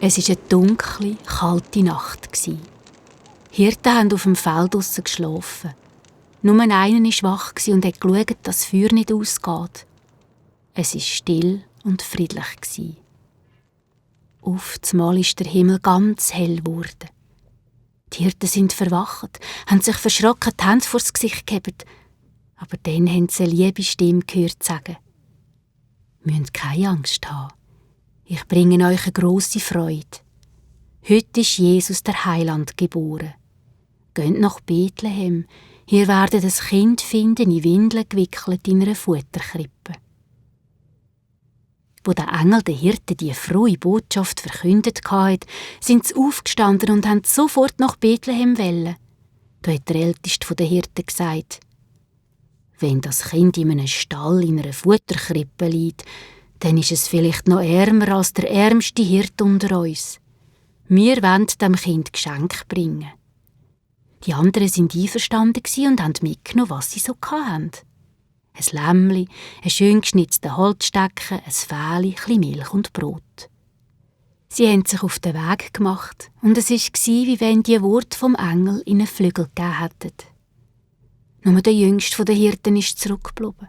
Es war eine dunkle, kalte Nacht. Hirten haben auf dem Feld draussen geschlafen. Nur einer war wach und hat geschaut, dass das Feuer nicht ausgeht. Es war still und friedlich. Auf einmal ist der Himmel ganz hell geworden. Die Hirten sind verwacht, haben sich verschrocken, die Hände vor das Gesicht gehoben. Aber dann haben sie eine liebe Stimme gehört sagen: «Ihr müsst keine Angst haben. Ich bringe euch eine grosse Freude. Heute ist Jesus der Heiland geboren. Geht nach Bethlehem. Ihr werdet ein Kind finden, in Windeln gewickelt in einer Futterkrippe.» Wo der Engel den Hirten die frohe Botschaft verkündet hatte, sind sie aufgestanden und haben sofort nach Bethlehem wollen. Da hat der Älteste der Hirten gesagt: «Wenn das Kind in einem Stall in einer Futterkrippe liegt, dann ist es vielleicht noch ärmer als der ärmste Hirte unter uns. Wir wollen dem Kind Geschenk bringen.» Die anderen waren einverstanden und haben mitgenommen, was sie so hatten. Ein Lämmli, ein schön geschnitzter Holzstecken, ein Fähli, ein Milch und Brot. Sie haben sich auf den Weg gemacht und es war, wie wenn die Worte vom Engel ihnen Flügel gegeben hätten. Nur der Jüngste der Hirten ist zurückgeblieben.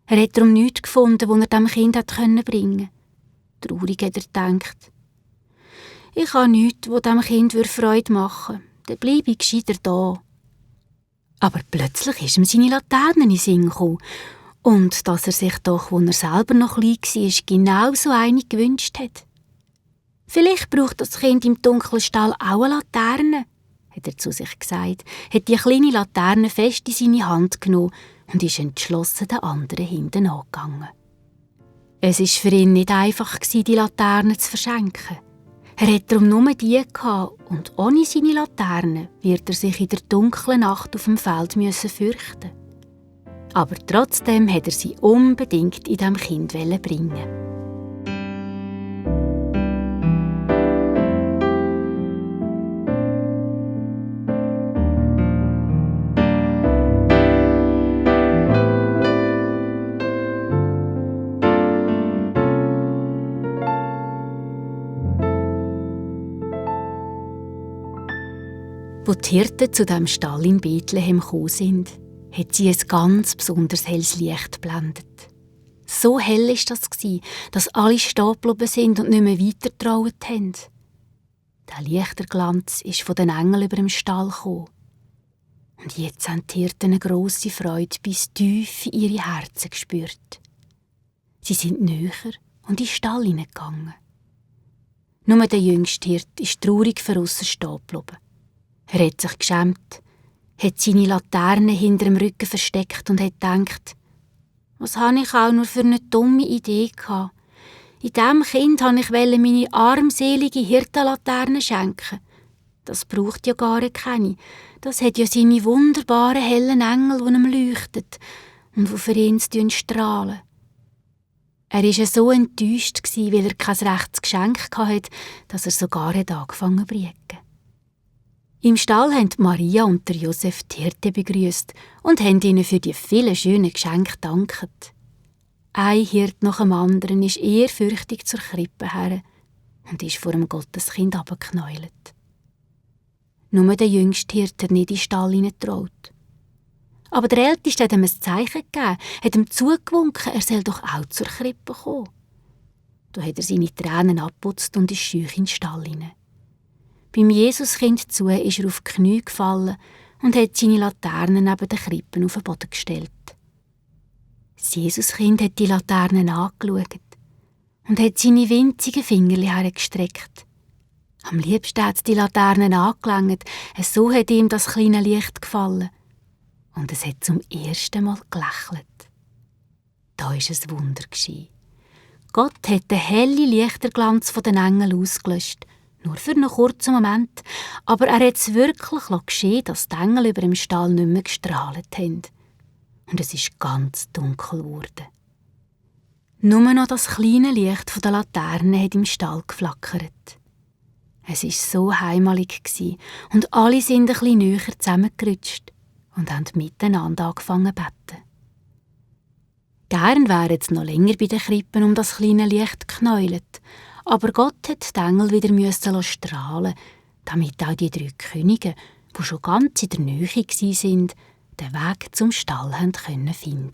Er hat darum nichts gefunden, das er dem Kind bringen konnte. Traurig hat er gedacht: «Ich habe nichts, das dem Kind Freude machen würde. Dann bleibe ich gescheiter da.» Aber plötzlich ist ihm seine Laterne in den Sinn gekommen. Und dass er sich doch, als er selber noch klein war, genau so eine gewünscht hat. «Vielleicht braucht das Kind im dunklen Stall auch eine Laterne», hat er zu sich gesagt, hat die kleine Laterne fest in seine Hand genommen und ist entschlossen den anderen hinten angegangen. Es war für ihn nicht einfach, die Laterne zu verschenken. Er hatte darum nur die gehabt, und ohne seine Laterne wird er sich in der dunklen Nacht auf dem Feld fürchten. Aber trotzdem hat er sie unbedingt in diesem Kind bringen. Als die Hirten zu dem Stall in Bethlehem gekommen sind, hat sie ein ganz besonders helles Licht geblendet. So hell war das, dass alle stehen geblieben sind und nicht mehr weiter getraut haben. Der Lichterglanz ist von den Engeln über dem Stall gekommen. Und jetzt haben die Hirten eine grosse Freude bis tief in ihre Herzen gespürt. Sie sind näher und in den Stall hineingegangen. Nur der jüngste Hirte ist traurig draussen stehen geblieben. Er hat sich geschämt, hat seine Laterne hinter dem Rücken versteckt und hat gedacht: «Was habe ich auch nur für eine dumme Idee gehabt? In diesem Kind wollte ich meine armselige Hirtenlaterne schenken. Das braucht ja gar keine. Das hat ja seine wunderbaren hellen Engel, die ihm leuchten und die für ihn strahlen.» Er war so enttäuscht, weil er kein rechtes Geschenk hatte, dass er sogar angefangen zu brieken. Im Stall haben Maria und der Josef die Hirten begrüßt und haben ihnen für die vielen schönen Geschenke gedankt. Ein Hirt nach dem anderen ist ehrfürchtig zur Krippe her und ist vor dem Gotteskind runtergeknäult. Nur der jüngste Hirt hat nicht in den Stall hineingetraut. Aber der Älteste hat ihm ein Zeichen gegeben, hat ihm zugewunken, er soll doch auch zur Krippe kommen. Da hat er seine Tränen abgeputzt und ist scheu in den Stall hinein. Beim Jesuskind zu ist er auf die Knie gefallen und hat seine Laterne neben den Krippen auf den Boden gestellt. Das Jesuskind hat die Laterne angeschaut und hat seine winzigen Fingerli hergestreckt. Am liebsten hat es die Laterne angelangt, so hat ihm das kleine Licht gefallen. Und es hat zum ersten Mal gelächelt. Da ist ein Wunder geschehen. Gott hat den hellen Lichterglanz den Engeln ausgelöscht. Nur für einen kurzen Moment, aber er hat es wirklich geschehen, dass die Engel über dem Stall nicht mehr gestrahlt haben. Und es ist ganz dunkel geworden. Nur noch das kleine Licht der Laterne hat im Stall geflackert. Es war so heimelig und alle sind ein bisschen näher zusammengerutscht und haben miteinander angefangen zu beten. Gern wären sie noch länger bei den Krippen um das kleine Licht geknäult, Aber Gott hat die Engel wieder strahlen, damit auch die 3 Könige, die schon ganz in der Nähe waren, den Weg zum Stall finden können.